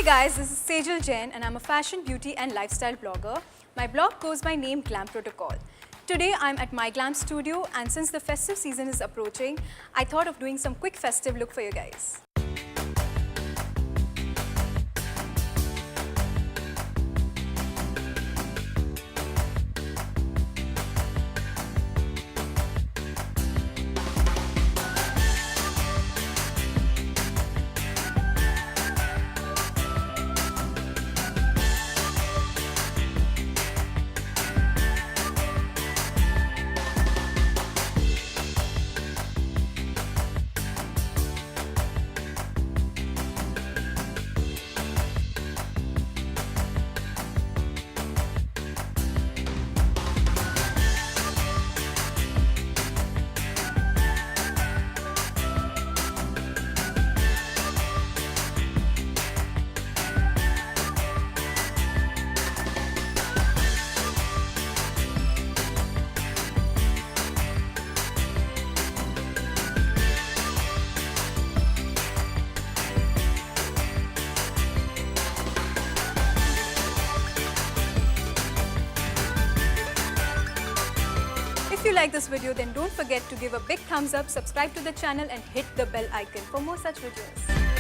Hey guys, this is Sejal and I'm a fashion, beauty and lifestyle blogger. My blog goes by name Glam Protocol. Today I'm at MyGlamm studio, and since the festive season is approaching, I thought of doing some quick festive look for you guys. If you like this video, then don't forget to give a big thumbs up, subscribe to the channel and hit the bell icon for more such videos.